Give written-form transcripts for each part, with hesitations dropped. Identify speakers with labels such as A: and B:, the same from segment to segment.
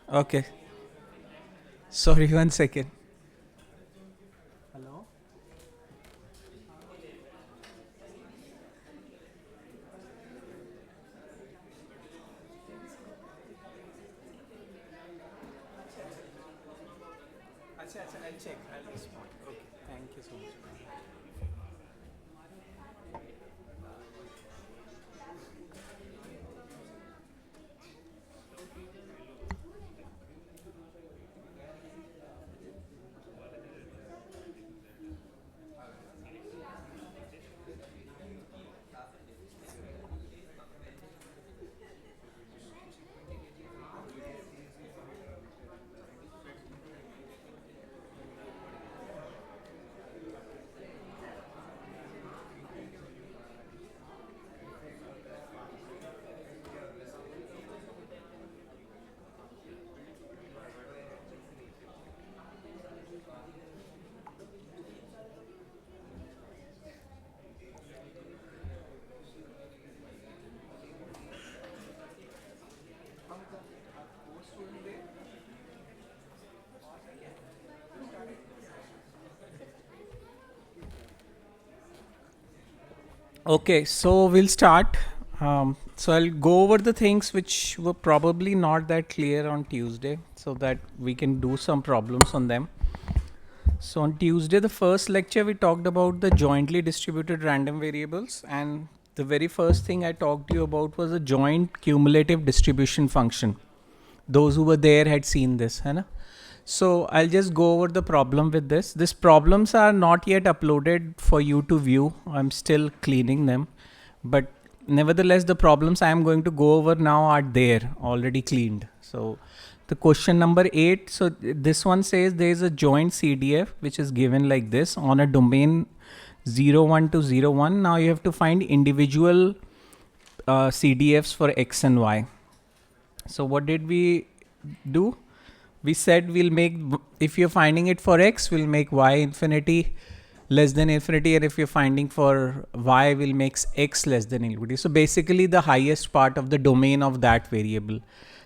A: Okay. Sorry, 1 second. Hello? Acha, I'll check. I'll respond. Okay. Thank you so much. Okay, so we'll start. So I'll go over the things which were probably not that clear on Tuesday so that we can do some problems on them. So on Tuesday, the first lecture, we talked about the jointly distributed random variables, and the very first thing I talked to you about was a joint cumulative distribution function. Those who were there had seen this, है ना? So I'll just go over the problem with this. These problems are not yet uploaded for you to view. I'm still cleaning them, but nevertheless, the problems I am going to go over now are there, already cleaned. So the question number 8. So this one says there is a joint CDF which is given like this on a domain 01 to 01. Now you have to find individual CDFs for X and Y. So what did we do? We said we'll make, if you're finding it for X, we'll make Y infinity less than infinity, and if you're finding for Y, we'll make X less than infinity. So basically the highest part of the domain of that variable.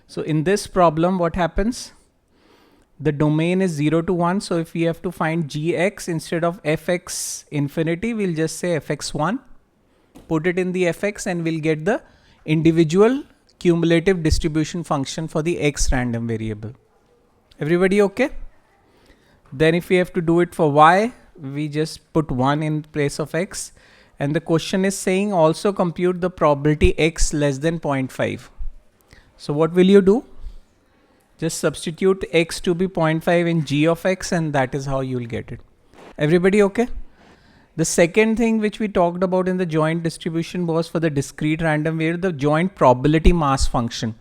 A: So in this problem, what happens? The domain is 0 to 1. So if we have to find gx, instead of fx infinity, we'll just say fx1, put it in the fx, and we'll get the individual cumulative distribution function for the x random variable. Everybody okay? Then if we have to do it for y, we just put 1 in place of x. And the question is saying also compute the probability x less than 0.5. So what will you do? Just substitute x to be 0.5 in g of x, and that is how you'll get it. Everybody okay? The second thing which we talked about in the joint distribution was for the discrete random variable, the joint probability mass function.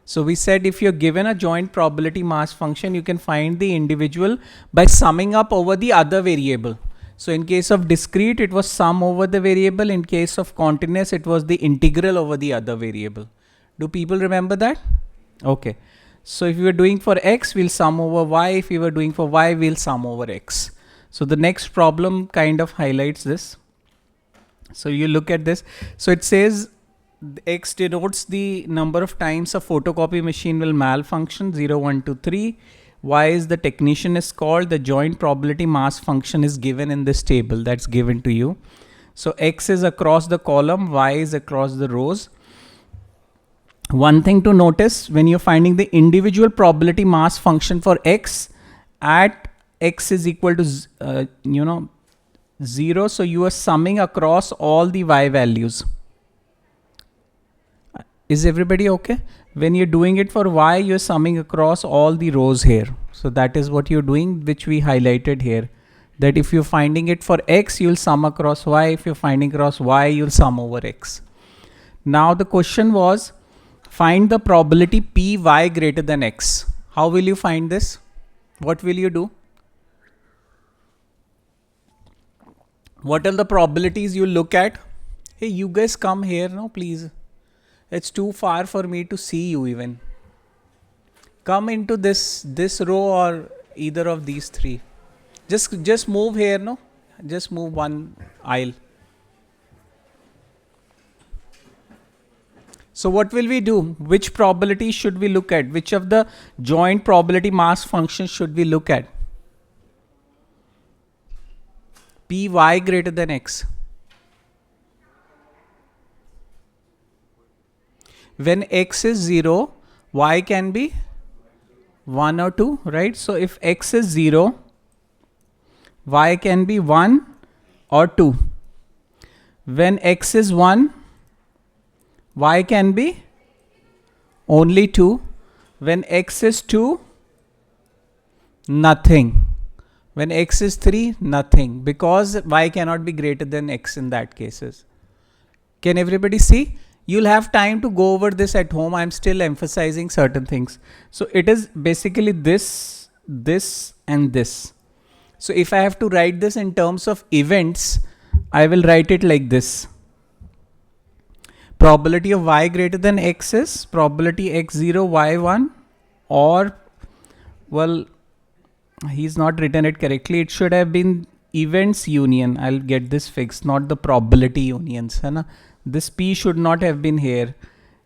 A: So we said if you're given a joint probability mass function, you can find the individual by summing up over the other variable. So in case of discrete, it was sum over the variable. In case of continuous, it was the integral over the other variable. Do people remember that? Okay. So if we were doing for x, we'll sum over y. If we were doing for y, we'll sum over x. So the next problem kind of highlights this. So you look at this. So it says x denotes the number of times a photocopy machine will malfunction, 0, 1, 2, 3. Y is the technician is called. The joint probability mass function is given in this table that's given to you. So x is across the column, y is across the rows. One thing to notice when you're finding the individual probability mass function for x at x is equal to 0, so you are summing across all the y values. Is everybody okay? When you're doing it for y, you're summing across all the rows here. So that is what you're doing, which we highlighted here. That if you're finding it for x, you'll sum across y. If you're finding across y, you'll sum over x. Now the question was, find the probability p y greater than x. How will you find this? What will you do? What are the probabilities you look at? Hey, you guys come here now, please. It's too far for me to see you even. Come into this row or either of these three. Just move here, no? Just move one aisle. So what will we do? Which probability should we look at? Which of the joint probability mass functions should we look at? Py greater than x. When x is 0, y can be 1 or 2, right? So if x is 0, y can be 1 or 2. When x is 1, y can be only 2. When x is 2, nothing. When x is 3, nothing, because y cannot be greater than x in that cases. Can everybody see? You'll have time to go over this at home. I'm still emphasizing certain things. So it is basically this, this and this. So if I have to write this in terms of events, I will write it like this. Probability of y greater than x is probability x0, y1, or, well, he's not written it correctly. It should have been events union. I'll get this fixed, not the probability unions. Hai na? This P should not have been here.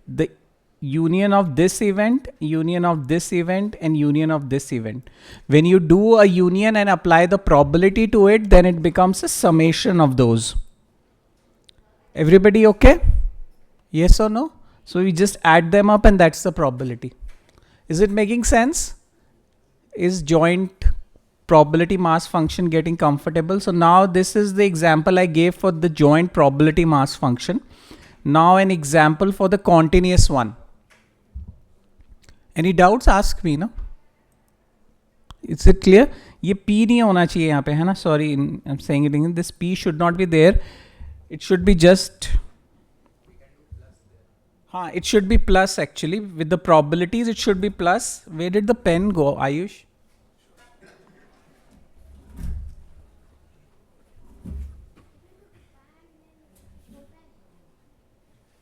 A: The union of this event, union of this event, and union of this event. When you do a union and apply the probability to it, then it becomes a summation of those. Everybody okay? Yes or no? So we just add them up and that's the probability. Is it making sense? Is joint probability mass function getting comfortable? So now this is the example I gave for the joint probability mass function. Now an example for the continuous one. Any doubts? Ask me, no? Is it clear? ये P नहीं होना चाहिए यहाँ पे, है ना? Sorry, I'm saying it again. This P should not be there. It should be just. It should be plus actually. With the probabilities, it should be plus. Where did the pen go, Ayush?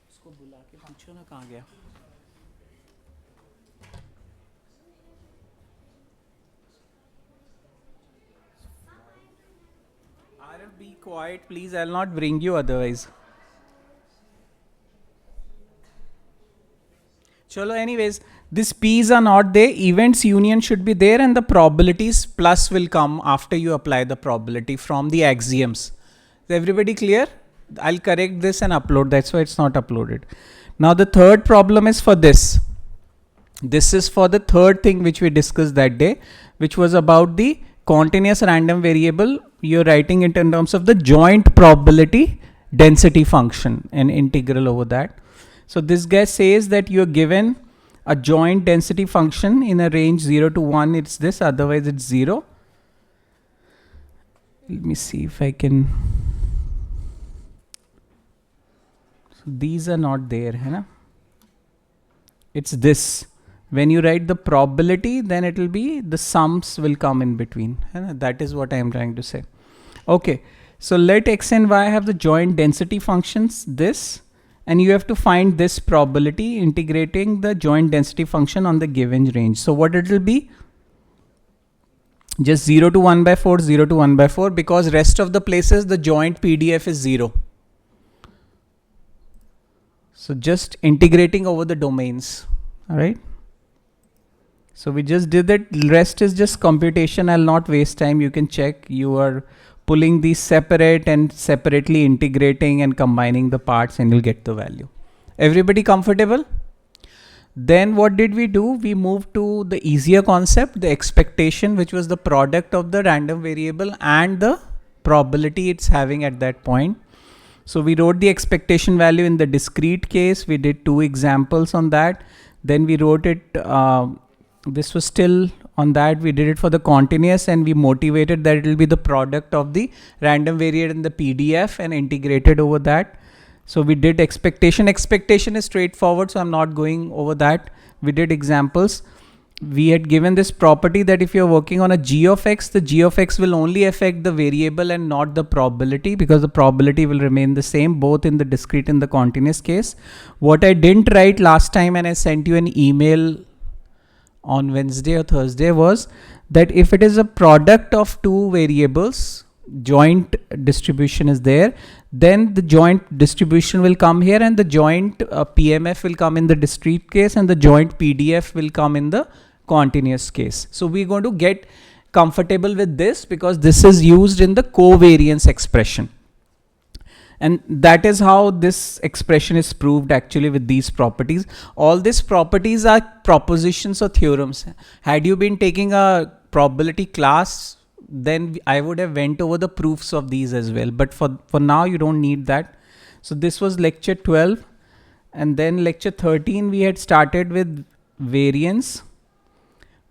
A: उसको बुला के पूछो ना कहाँ गया. Be quiet, please. I'll not bring you otherwise. Chalo, anyways, these P's are not there. Events union should be there and the probabilities plus will come after you apply the probability from the axioms. Is everybody clear? I'll correct this and upload. That's why it's not uploaded. Now the third problem is for this. This is for the third thing which we discussed that day, which was about the continuous random variable. You're writing it in terms of the joint probability density function and integral over that. So this guy says that you're given a joint density function in a range 0 to 1. It's this, otherwise it's 0. Let me see if I can. So these are not there, hai na? It's this. When you write the probability, then it will be the sums will come in between. That is what I am trying to say. Okay, so let x and y have the joint density functions, this, and you have to find this probability integrating the joint density function on the given range. So what it will be? Just 0 to 1 by 4, 0 to 1 by 4, because rest of the places the joint PDF is 0. So just integrating over the domains, all right? So we just did that. Rest is just computation. I'll not waste time. You can check. You are pulling these separate and separately integrating and combining the parts and you'll get the value. Everybody comfortable? Then what did we do? We moved to the easier concept, the expectation, which was the product of the random variable and the probability it's having at that point. So we wrote the expectation value in the discrete case. We did 2 examples on that. Then we wrote it, this was still on that. We did it for the continuous and we motivated that it will be the product of the random variable and the PDF and integrated over that. So we did expectation. Expectation is straightforward, so I'm not going over that. We did examples. We had given this property that if you're working on a g of x, the g of x will only affect the variable and not the probability, because the probability will remain the same both in the discrete and the continuous case. What I didn't write last time and I sent you an email on Wednesday or Thursday was that if it is a product of 2 variables, joint distribution is there, then the joint distribution will come here, and the joint PMF will come in the discrete case, and the joint PDF will come in the continuous case. So we're going to get comfortable with this because this is used in the covariance expression. And that is how this expression is proved actually with these properties. All these properties are propositions or theorems. Had you been taking a probability class, then I would have went over the proofs of these as well. But for now, you don't need that. So this was lecture 12. And then lecture 13, we had started with variance,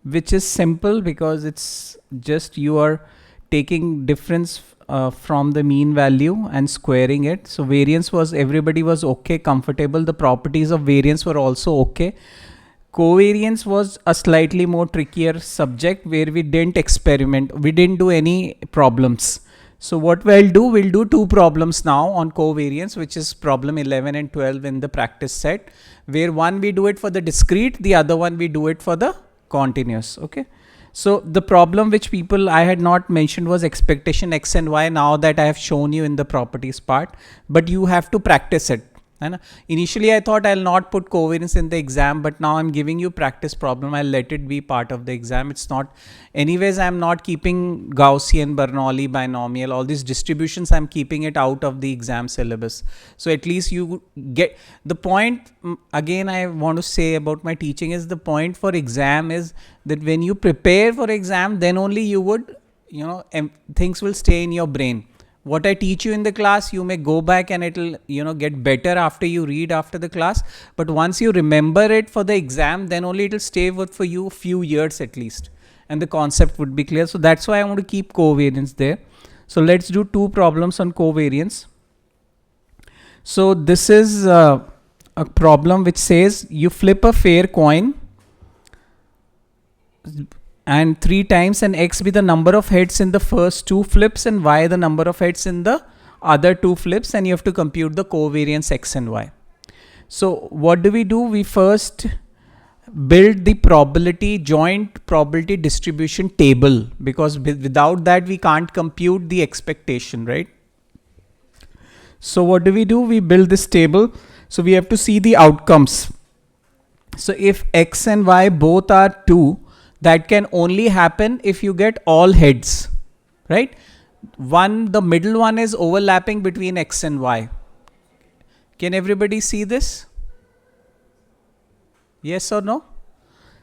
A: which is simple because it's just you are taking difference from the mean value and squaring it. So variance was, everybody was okay, comfortable. The properties of variance were also okay. Covariance was a slightly more trickier subject where we didn't experiment. We didn't do any problems. So what we'll do 2 problems now on covariance, which is problem 11 and 12 in the practice set, where one we do it for the discrete, the other one we do it for the continuous. Okay. So the problem which I had not mentioned was expectation X and Y, now that I have shown you in the properties part, but you have to practice it. And initially I thought I'll not put covariance in the exam, but now I'm giving you practice problem. I'll let it be part of the exam. It's not, anyways, I'm not keeping Gaussian, Bernoulli, binomial, all these distributions, I'm keeping it out of the exam syllabus. So at least you get the point. Again, I want to say about my teaching is the point for exam is that when you prepare for exam, then only you would, things will stay in your brain. What I teach you in the class, you may go back and it'll, get better after you read after the class. But once you remember it for the exam, then only it'll stay for you a few years at least. And the concept would be clear. So that's why I want to keep covariance there. So let's do 2 problems on covariance. So this is a problem which says you flip a fair coin and 3 times, and X be the number of heads in the first 2 flips and Y the number of heads in the other 2 flips, and you have to compute the covariance X and Y. So what do? We first build the joint probability distribution table, because without that we can't compute the expectation, right? So what do? We build this table. So we have to see the outcomes. So if X and Y both are 2, that can only happen if you get all heads, right? The middle one is overlapping between X and Y. Can everybody see this? Yes or no?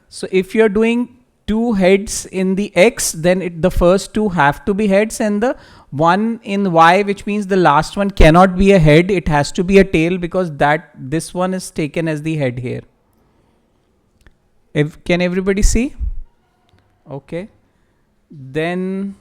A: So if you're doing 2 heads in the X, then the first 2 have to be heads, and the one in Y, which means the last one cannot be a head, it has to be a tail, because this one is taken as the head here. Can everybody see? Okay, then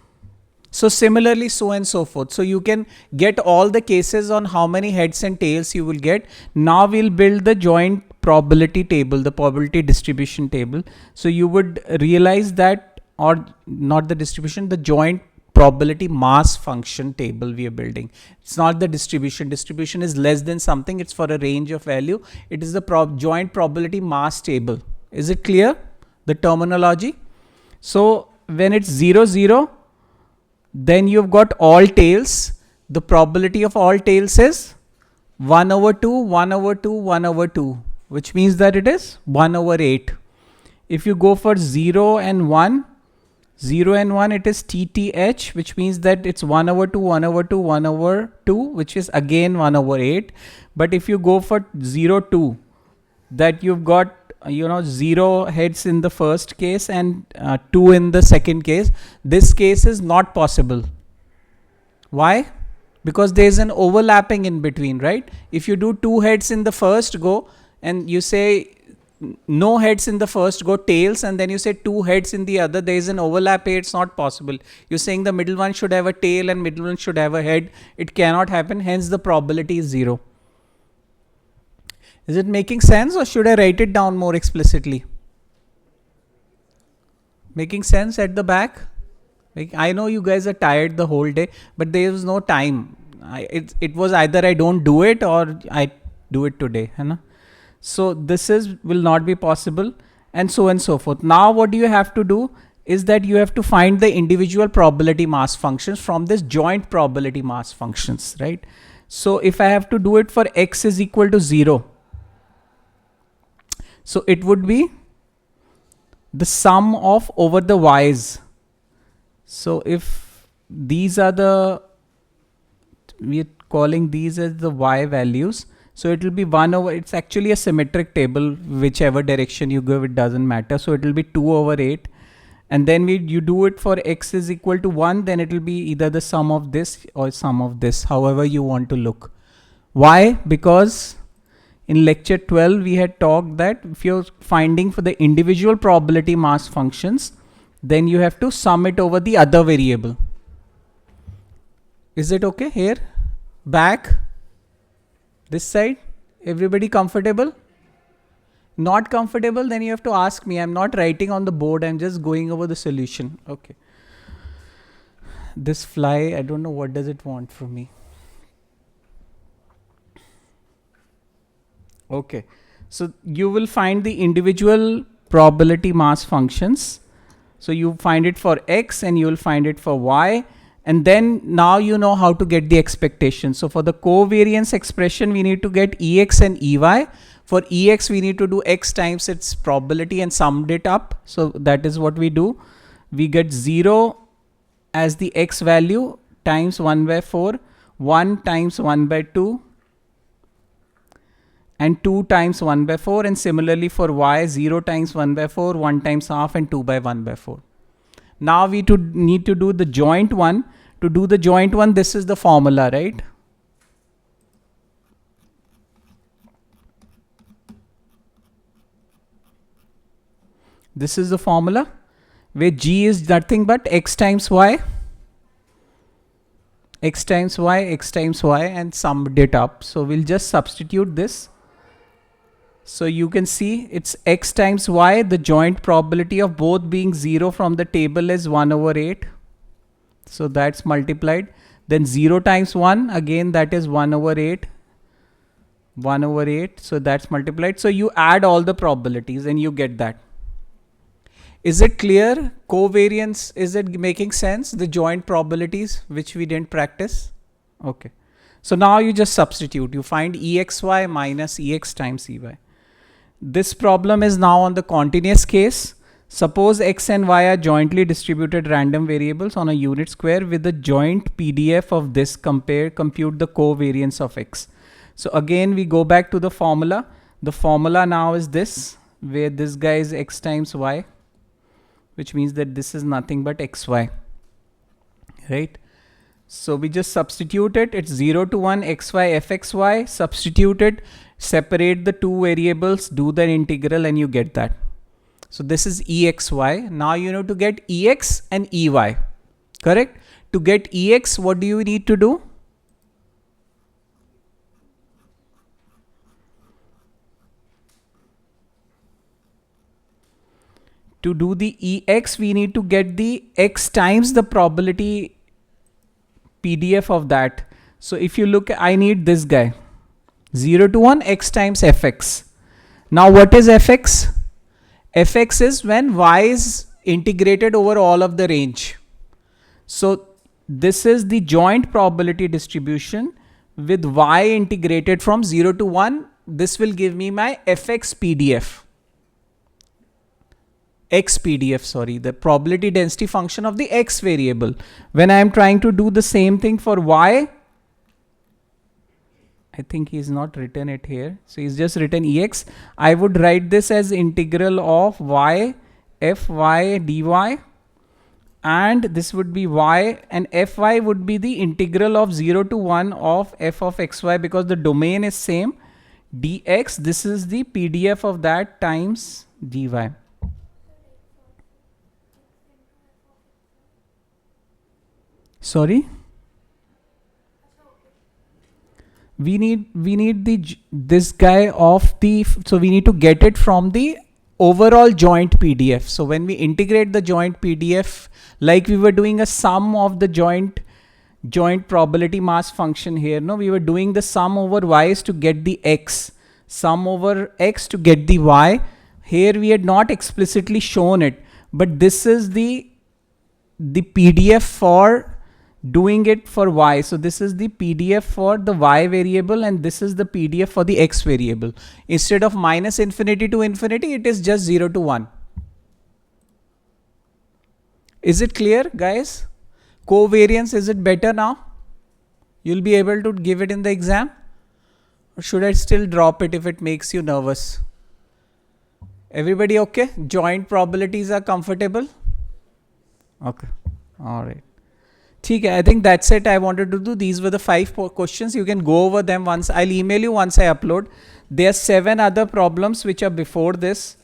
A: so similarly, so and so forth. So you can get all the cases on how many heads and tails you will get. Now we'll build the joint probability table, the probability distribution table. So you would realize that, or not the distribution, the joint probability mass function table we are building. It's not the distribution. Distribution is less than something. It's for a range of value. It is the joint probability mass table. Is it clear? The terminology? So when it's 0, 0, then you've got all tails. The probability of all tails is 1 over 2, 1 over 2, 1 over 2, which means that it is 1 over 8. If you go for 0 and 1, 0 and 1, it is TTH, which means that it's 1 over 2, 1 over 2, 1 over 2, which is again 1 over 8. But if you go for 0, 2, that you've got 0 heads in the first case and 2 in the second case. This case is not possible. Why? Because there is an overlapping in between, right? If you do 2 heads in the first go and you say no heads in the first go, tails, and then you say 2 heads in the other, there is an overlap here. It's not possible. You're saying the middle one should have a tail and middle one should have a head. It cannot happen. Hence the probability is 0. Is it making sense, or should I write it down more explicitly? Making sense at the back? I know you guys are tired the whole day, but there was no time. It was either I don't do it or I do it today. So this will not be possible, and so forth. Now what do you have to do? is that you have to find the individual probability mass functions from this joint probability mass functions, right? So if I have to do it for x is equal to 0, so it would be the sum of over the y's. So if these are the, we are calling these as the y values, so it will be 1 over, it's actually a symmetric table, whichever direction you go, it doesn't matter. So it will be 2 over 8. And then you do it for x is equal to 1, then it will be either the sum of this or sum of this, however you want to look. Why? Because in lecture 12, we had talked that if you're finding for the individual probability mass functions, then you have to sum it over the other variable. Is it okay here? Back? This side? Everybody comfortable? Not comfortable? Then you have to ask me. I'm not writing on the board. I'm just going over the solution. Okay. This fly, I don't know what does it want from me. Okay. So you will find the individual probability mass functions. So you find it for x and you will find it for y. And then now you know how to get the expectation. So for the covariance expression, we need to get ex and ey. For ex, we need to do x times its probability and summed it up. So that is what we do. We get 0 as the x value times 1 by 4, 1 times 1 by 2, and 2 times 1 by 4. And similarly for y, 0 times 1 by 4, 1 times half, and 2 by 1 by 4. Now we need to do the joint one. To do the joint one, this is the formula, right? This is the formula where g is nothing but x times y, x times y, x times y, and summed it up. So we'll just substitute this. So you can see it's x times y. The joint probability of both being 0 from the table is 1 over 8. So that's multiplied. Then 0 times 1, again that is 1 over 8. 1 over 8. So that's multiplied. So you add all the probabilities and you get that. Is it clear? Covariance, is it making sense? The joint probabilities which we didn't practice? Okay. So now you just substitute. You find exy minus ex times ey. This problem is now on the continuous case. Suppose x and y are jointly distributed random variables on a unit square with the joint PDF of this. Compute the covariance of x. So again, we go back to the formula. The formula now is this, where this guy is x times y, which means that this is nothing but xy, right? So we just substitute it. It's 0 to 1 xy fxy. Substitute it, separate the two variables, do the integral, and you get that. So this is exy. Now you know to get ex and ey, correct? To get ex, what do you need to do? To do the ex, we need to get the x times the probability PDF of that. So if you look, I need this guy, 0 to 1 x times fx. Now what is fx? Fx is when y is integrated over all of the range. So this is the joint probability distribution with y integrated from 0 to 1. This will give me my fx PDF. X PDF, sorry, the probability density function of the x variable. When I am trying to do the same thing for y, I think he's not written it here. So he's just written ex. I would write this as integral of y fy dy, and this would be y, and fy would be the integral of 0 to 1 of f of xy, because the domain is same, dx. This is the PDF of that times dy. Sorry, we need this guy of the, so we need to get it from the overall joint PDF. So when we integrate the joint PDF, like we were doing a sum of the joint probability mass function here, no, we were doing the sum over y's to get the x, sum over x to get the y. Here we had not explicitly shown it, but this is the PDF for doing it for y. So this is the PDF for the y variable, and this is the PDF for the x variable. Instead of minus infinity to infinity, it is just 0 to 1. Is it clear, guys? Covariance, is it better now? You'll be able to give it in the exam? Or should I still drop it if it makes you nervous? Everybody okay? Joint probabilities are comfortable? Okay. All right. Okay, I think that's it I wanted to do. These were the 5 questions. You can go over them once. I'll email you once I upload. There are 7 other problems which are before this,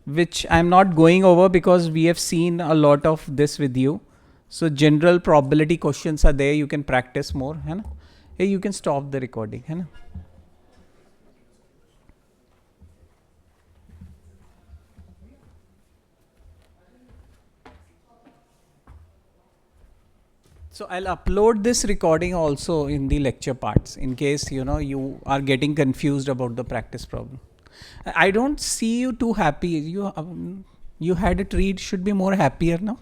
A: which I'm not going over because we have seen a lot of this with you. So general probability questions are there. You can practice more. Hai na? Hey, you can stop the recording. Hai na? So I'll upload this recording also in the lecture parts in case you are getting confused about the practice problem. I don't see you too happy. You had a treat. Should be more happier now.